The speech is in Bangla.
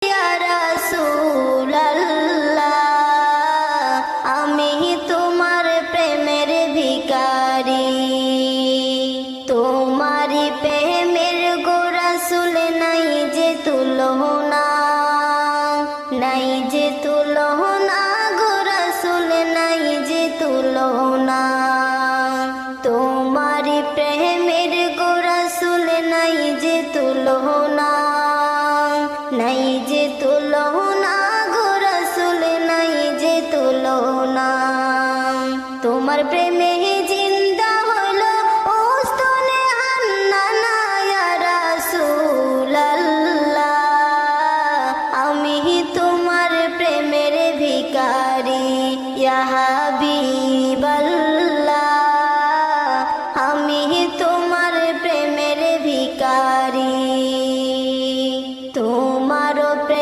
ইয়া রাসূলাল্লাহ, আমি তোমার প্রেমের ভিখারি। তোমারি প্রেমের গো রাসূল নাই যে তুলনা, নাই যে তুলনা গো রাসূল নাই যে তুলনা। তোমারি প্রেমের গো রাসূল নাই যে তুলনা, নাই যে তুলনা গো রাসূল নাই যে তুলনা। তোমার প্রেমে